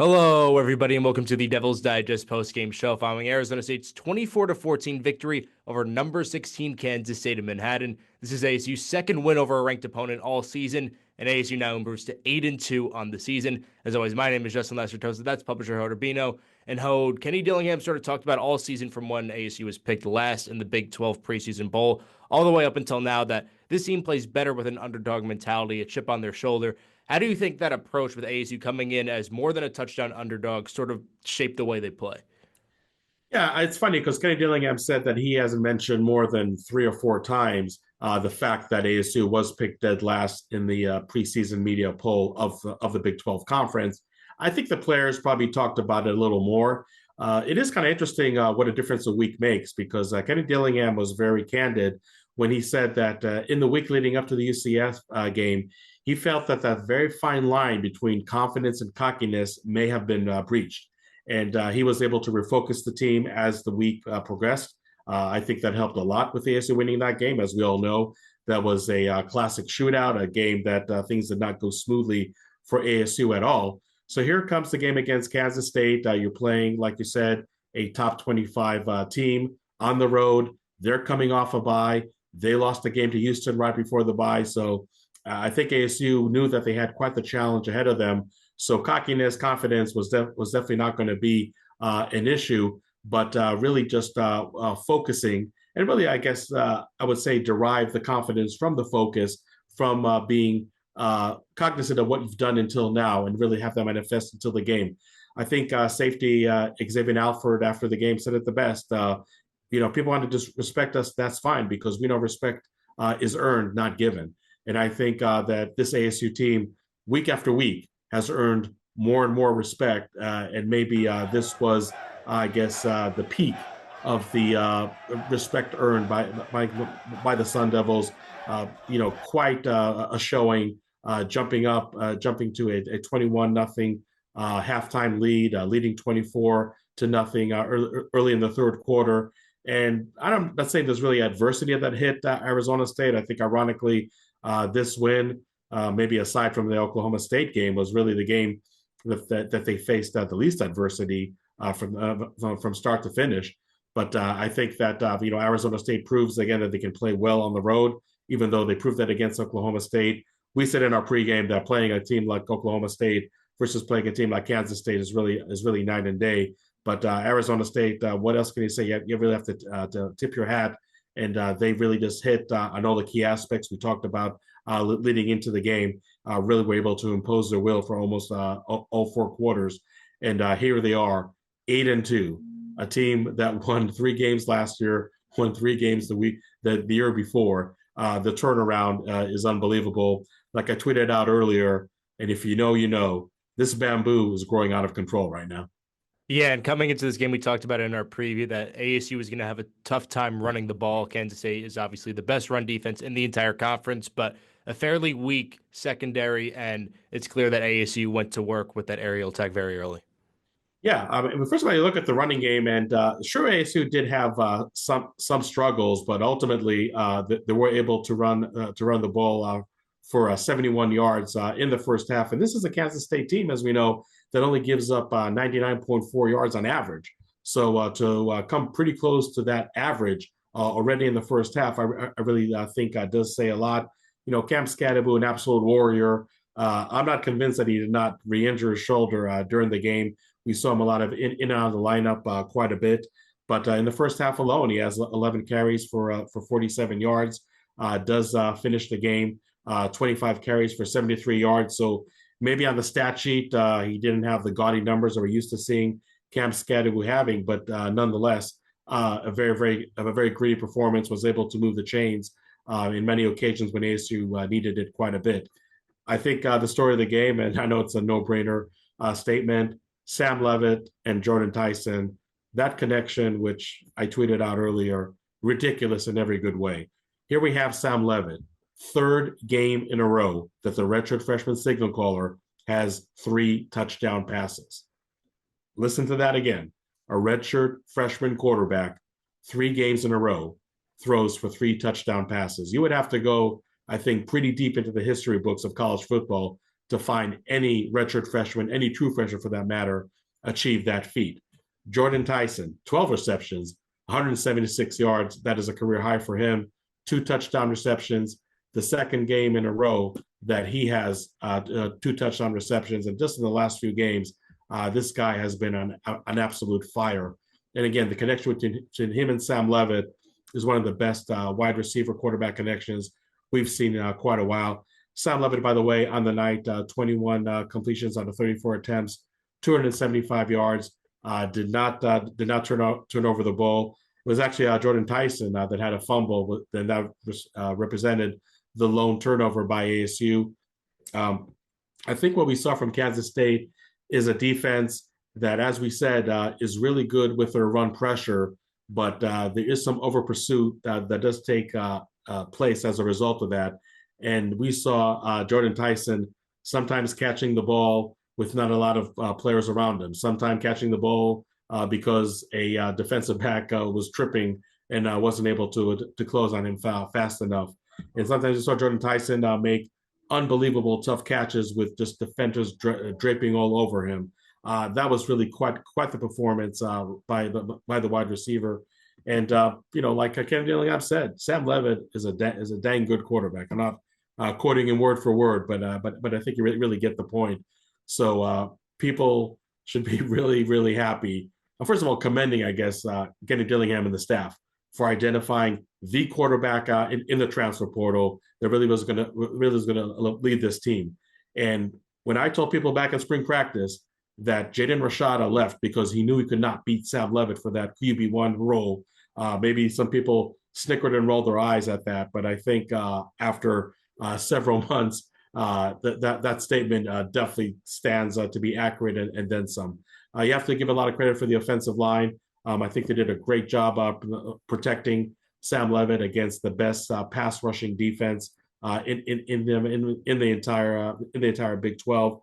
Hello, everybody, and welcome to the Devil's Digest postgame show following Arizona State's 24-14 victory over number 16 Kansas State of Manhattan. This is ASU's second win over a ranked opponent all season, and ASU now improves to 8-2 on the season. As always, my name is Justin Lester-Tosta. That's publisher Hode Urbino. And Hode, Kenny Dillingham sort of talked about all season from when ASU was picked last in the Big 12 preseason bowl, all the way up until now, that this team plays better with an underdog mentality, a chip on their shoulder. How do you think that approach with ASU coming in as more than a touchdown underdog sort of shaped the way they play? Yeah, it's funny because Kenny Dillingham said that he hasn't mentioned more than three or four times the fact that ASU was picked dead last in the preseason media poll of the Big 12 conference. I think the players probably talked about it a little more. It is kind of interesting what a difference a week makes because Kenny Dillingham was very candid when he said that in the week leading up to the UCF game, he felt that that very fine line between confidence and cockiness may have been breached, and he was able to refocus the team as the week progressed. I think that helped a lot with ASU winning that game. As we all know, that was a classic shootout, a game that things did not go smoothly for ASU at all. So here comes the game against Kansas State. You're playing, like you said, a top 25 team on the road. They're coming off a bye. They lost the game to Houston right before the bye. So I think ASU knew that they had quite the challenge ahead of them. So cockiness, confidence was definitely not going to be an issue, but really just focusing and really, I guess I would say, derive the confidence from the focus from being cognizant of what you've done until now and really have that manifest until the game. I think safety Xavier Alford after the game said it the best. People want to disrespect us. That's fine because we know respect is earned, not given. And I think that this ASU team, week after week, has earned more and more respect. And maybe this was, I guess, the peak of the respect earned by the Sun Devils. Quite a showing, jumping to a 21-0 halftime lead, leading 24-0 early in the third quarter. And I'm not saying there's really adversity that hit Arizona State. I think, ironically, this win, maybe aside from the Oklahoma State game, was really the game that they faced the least adversity from start to finish. But I think that Arizona State proves again that they can play well on the road, even though they proved that against Oklahoma State. We said in our pregame that playing a team like Oklahoma State versus playing a team like Kansas State is really night and day. But Arizona State, what else can you say? You really have to tip your hat, and they really just hit on all the key aspects we talked about leading into the game. Really were able to impose their will for almost all four quarters, and here they are, 8-2, a team that won 3 games last year, won 3 games the year before. The turnaround is unbelievable. Like I tweeted out earlier, and if you know, you know, this bamboo is growing out of control right now. Yeah, and coming into this game, we talked about it in our preview that ASU was going to have a tough time running the ball. Kansas State is obviously the best run defense in the entire conference, but a fairly weak secondary, and it's clear that ASU went to work with that aerial attack very early. Yeah, first of all, you look at the running game, and sure, ASU did have some struggles, but ultimately they were able to run the ball for 71 yards in the first half. And this is a Kansas State team, as we know, that only gives up 99.4 yards on average. So to come pretty close to that average already in the first half, I really think does say a lot. Cam Scadaboo, an absolute warrior. I'm not convinced that he did not re-injure his shoulder during the game. We saw him a lot of in and out of the lineup quite a bit. But in the first half alone, he has 11 carries for 47 yards, does finish the game, 25 carries for 73 yards. So maybe on the stat sheet, he didn't have the gaudy numbers that we're used to seeing Cam Scadaboo having, but nonetheless, a very greedy performance, was able to move the chains in many occasions when ASU needed it quite a bit. I think the story of the game, and I know it's a no-brainer statement, Sam Levitt and Jordan Tyson, that connection, which I tweeted out earlier, ridiculous in every good way. Here we have Sam Levitt, third game in a row that the redshirt freshman signal caller has 3 touchdown passes. Listen to that again. A redshirt freshman quarterback, 3 games in a row, throws for 3 touchdown passes. You would have to go, I think, pretty deep into the history books of college football to find any redshirt freshman, any true freshman for that matter, achieve that feat. Jordan Tyson, 12 receptions, 176 yards. That is a career high for him. 2 touchdown receptions. The second game in a row that he has 2 touchdown receptions. And just in the last few games, this guy has been an absolute fire. And again, the connection between him and Sam Levitt is one of the best wide receiver quarterback connections we've seen in quite a while. Sam Levitt, by the way, on the night, 21 completions on the 34 attempts, 275 yards. Did not turn over the ball. It was actually Jordan Tyson that had a fumble, and that represented the lone turnover by ASU. I think what we saw from Kansas State is a defense that, as we said, is really good with their run pressure, but there is some over pursuit that does take place as a result of that. And we saw Jordan Tyson sometimes catching the ball with not a lot of players around him, sometimes catching the ball because a defensive back was tripping and wasn't able to close on him fast enough. And sometimes you saw Jordan Tyson make unbelievable tough catches with just defenders draping all over him. That was really quite the performance by the wide receiver. And like Kevin Dillingham said, Sam Levitt is a dang good quarterback. I'm not quoting him word for word, but I think you really get the point. So people should be really, really happy. First of all, commending, I guess, Kenny Dillingham and the staff for identifying the quarterback in the transfer portal that really was going to lead this team. And when I told people back in spring practice that Jaden Rashada left because he knew he could not beat Sam Levitt for that QB1 role, maybe some people snickered and rolled their eyes at that. But I think after several months, that statement definitely stands to be accurate and then some. You have to give a lot of credit for the offensive line. I think they did a great job protecting Sam Levitt against the best pass rushing defense in the entire Big 12.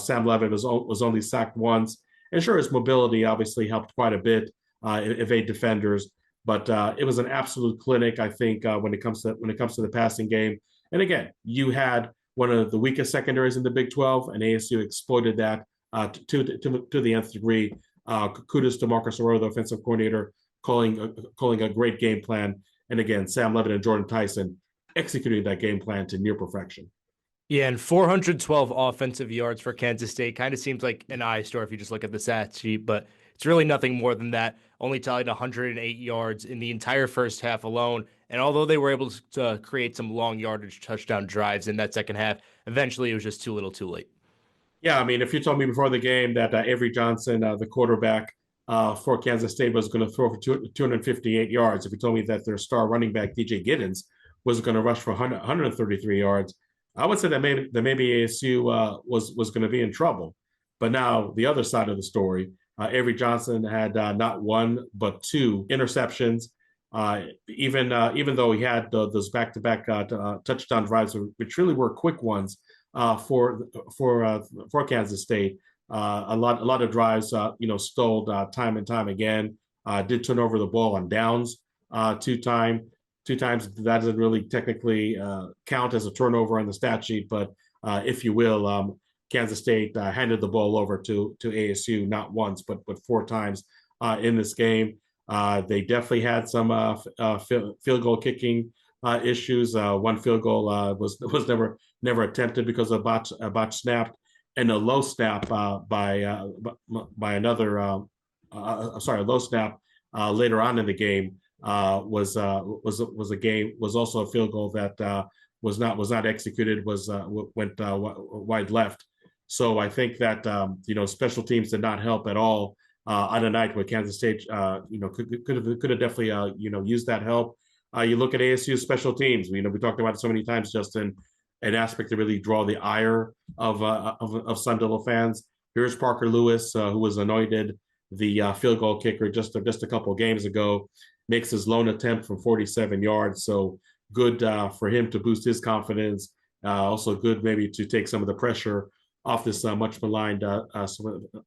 Sam Levitt was only sacked once, and sure, his mobility obviously helped quite a bit evade defenders. But it was an absolute clinic, I think, when it comes to the passing game. And again, you had one of the weakest secondaries in the Big 12, and ASU exploited that to the nth degree. Kudos to Marcus Arroyo, the offensive coordinator, calling a great game plan. And again, Sam Levitt and Jordan Tyson executing that game plan to near perfection. Yeah, and 412 offensive yards for Kansas State kind of seems like an eye store if you just look at the stat sheet, but it's really nothing more than that. Only tallied 108 yards in the entire first half alone. And although they were able to create some long yardage touchdown drives in that second half, eventually it was just too little too late. Yeah, I mean, if you told me before the game that Avery Johnson, the quarterback for Kansas State, was going to throw for 258 yards, if you told me that their star running back, DJ Giddens, was going to rush for 133 yards, I would say that maybe ASU was going to be in trouble. But now the other side of the story, Avery Johnson had not one but 2 interceptions. Even though he had those back-to-back touchdown drives, which really were quick ones for Kansas State, a lot of drives stalled time and time again. Did turn over the ball on downs 2 times. That doesn't really technically count as a turnover on the stat sheet, but if you will, Kansas State handed the ball over to ASU not once but 4 times in this game. They definitely had some field goal kicking issues. One field goal was never attempted because of a botch snap, and a low snap by another a low snap later on in the game was also a field goal that was not executed, went wide left. So I think that special teams did not help at all on a night where Kansas State could have definitely used that help. You look at ASU special teams. We talked about it so many times, Justin. An aspect to really draw the ire of Sun Devil fans. Here's Parker Lewis, who was anointed the field goal kicker just a couple of games ago, makes his lone attempt from 47 yards. So good for him to boost his confidence. Also good maybe to take some of the pressure off this much maligned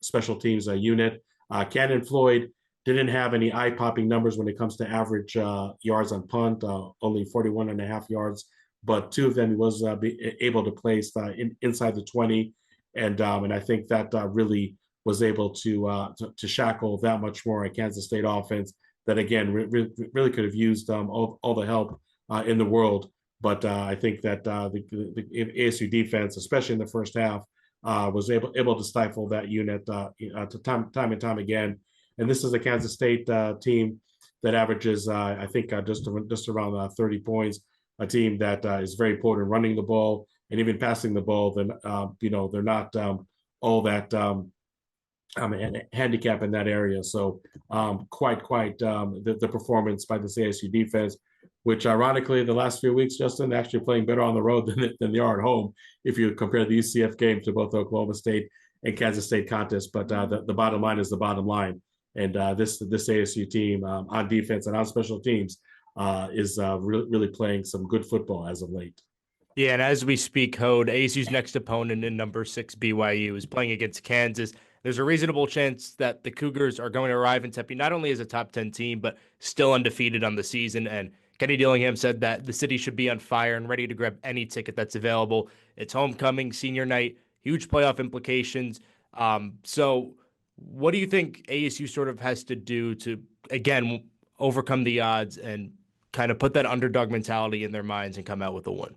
special teams unit. Cannon Floyd didn't have any eye-popping numbers when it comes to average yards on punt, only 41.5 yards but 2 of them he was able to place inside the 20, and I think that really was able to shackle that much more a Kansas State offense that again really could have used all the help in the world. But I think that the ASU defense, especially in the first half, was able to stifle that unit to time and time again. And this is a Kansas State team that averages, I think, just around 30 points. A team that is very potent running the ball and even passing the ball. Then they're not all that handicap in that area. So quite the performance by the ASU defense, which ironically the last few weeks, Justin, actually playing better on the road than they are at home. If you compare the UCF game to both Oklahoma State and Kansas State contests, but the bottom line is the bottom line. And this ASU team on defense and on special teams is really playing some good football as of late. Yeah, and as we speak, Hode, ASU's next opponent in number 6 BYU is playing against Kansas. There's a reasonable chance that the Cougars are going to arrive in Tempe not only as a top 10 team, but still undefeated on the season. And Kenny Dillingham said that the city should be on fire and ready to grab any ticket that's available. It's homecoming, senior night, huge playoff implications. So what do you think ASU sort of has to do to, again, overcome the odds and kind of put that underdog mentality in their minds and come out with a win?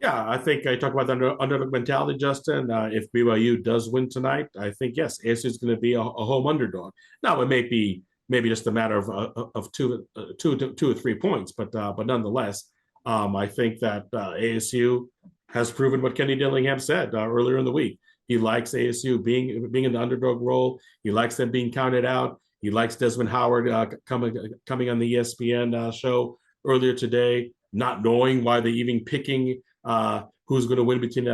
Yeah, I think I talk about the underdog mentality, Justin. If BYU does win tonight, I think yes, ASU is going to be a home underdog. Now it may be maybe just a matter of two or 3 points, but nonetheless, I think that ASU has proven what Kenny Dillingham said earlier in the week. He likes ASU being in the underdog role. He likes them being counted out. He likes Desmond Howard coming on the ESPN show earlier today, not knowing why they're even picking who's going to win between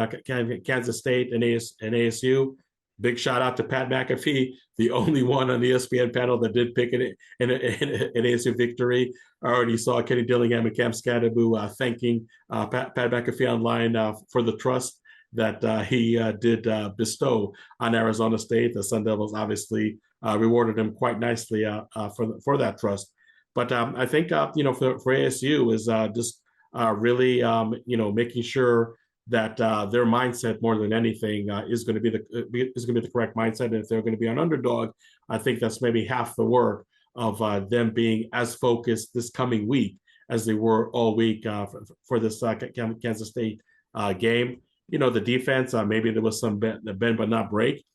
Kansas State and ASU. Big shout out to Pat McAfee, the only one on the ESPN panel that did pick an ASU victory. I already saw Kenny Dillingham and Cam Scadaboo thanking Pat McAfee online for the trust that he did bestow on Arizona State. The Sun Devils obviously rewarded him quite nicely for that trust. But I think for ASU is just really making sure that their mindset more than anything is going to be the correct mindset. And if they're going to be an underdog, I think that's maybe half the work of them being as focused this coming week as they were all week for this Kansas State game. The defense, maybe there was some bend but not break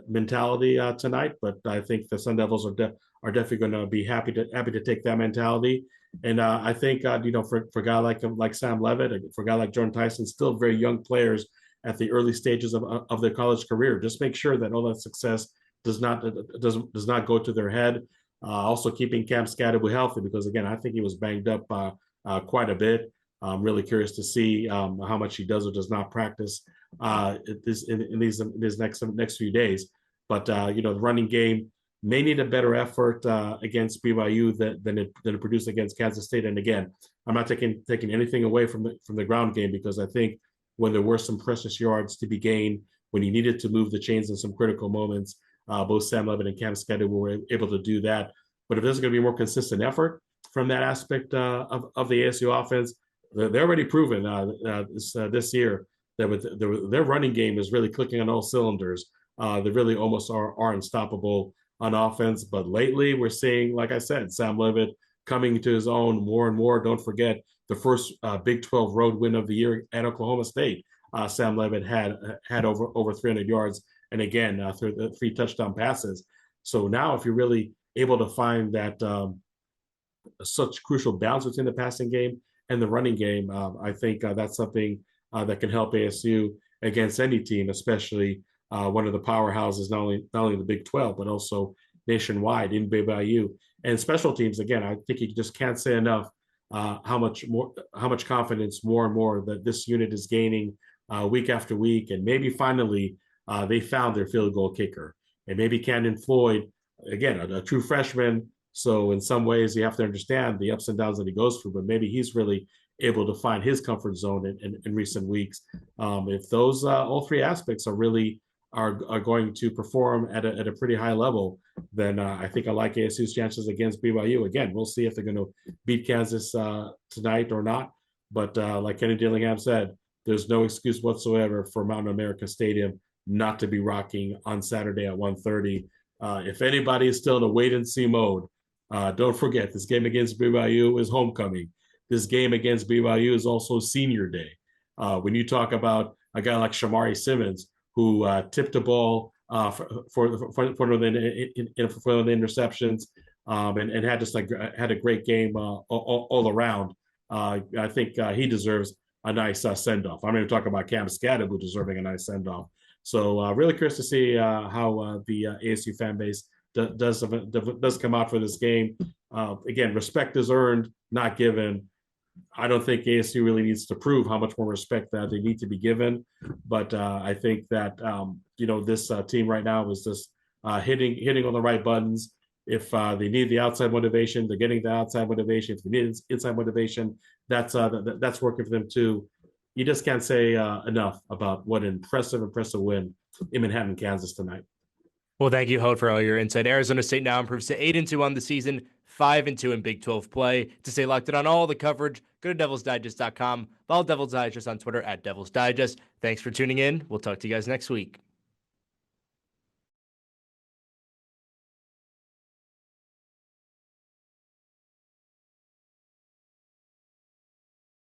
mentality tonight, but I think the Sun Devils are definitely going to be happy to take that mentality. And I think for a guy like Sam Levit, for a guy like Jordan Tyson, still very young players at the early stages of their college career, just make sure that all that success does not go to their head. Also keeping Cam Scadaboo healthy, because again, I think he was banged up quite a bit. I'm really curious to see how much he does or does not practice in these next few days. But the running game may need a better effort against BYU than it produced against Kansas State. And again, I'm not taking anything away from the ground game, because I think when there were some precious yards to be gained, when you needed to move the chains in some critical moments, both Sam Levin and Cam Scadaboo were able to do that. But if there's going to be more consistent effort from that aspect of the ASU offense, they're already proven this year that with their running game is really clicking on all cylinders. They really almost are unstoppable on offense. But lately we're seeing, like I said, Sam Levitt coming to his own more and more. Don't forget the first Big 12 road win of the year at Oklahoma State. Sam Levitt had over 300 yards, and again, 3 touchdown passes. So now if you're really able to find that such crucial balance between the passing game and the running game, I think that's something that can help ASU against any team, especially one of the powerhouses, not only the Big 12, but also nationwide in BYU. And special teams, again, I think you just can't say enough how much confidence more and more that this unit is gaining week after week. And maybe finally they found their field goal kicker. And maybe Camden Floyd, again, a true freshman. So in some ways you have to understand the ups and downs that he goes through, but maybe he's really able to find his comfort zone in recent weeks. If those all 3 aspects are going to perform at a pretty high level, then I think I like ASU's chances against BYU. Again, we'll see if they're going to beat Kansas tonight or not. But like Kenny Dillingham said, there's no excuse whatsoever for Mountain America Stadium not to be rocking on Saturday at 1:30. If anybody is still in a wait and see mode, don't forget this game against BYU is homecoming. This game against BYU is also senior day. When you talk about a guy like Shamari Simmons, who tipped the ball for the interceptions and had just had a great game all around. I think he deserves a nice send off. I'm going to talk about Cam Scadaboo deserving a nice send off. So really curious to see how the ASU fan base does come out for this game. Again, respect is earned, not given. I don't think ASU really needs to prove how much more respect that they need to be given, but I think that this team right now is just hitting on the right buttons. If they need the outside motivation, they're getting the outside motivation. If they need inside motivation, that's working for them too. You just can't say enough about what an impressive win in Manhattan, Kansas tonight. Well, thank you, Hode, for all your insight. Arizona State now improves to 8-2 on the season, 5-2 in Big 12 play. To stay locked in on all the coverage, go to DevilsDigest.com. Follow Devils Digest on Twitter at Devils Digest. Thanks for tuning in. We'll talk to you guys next week.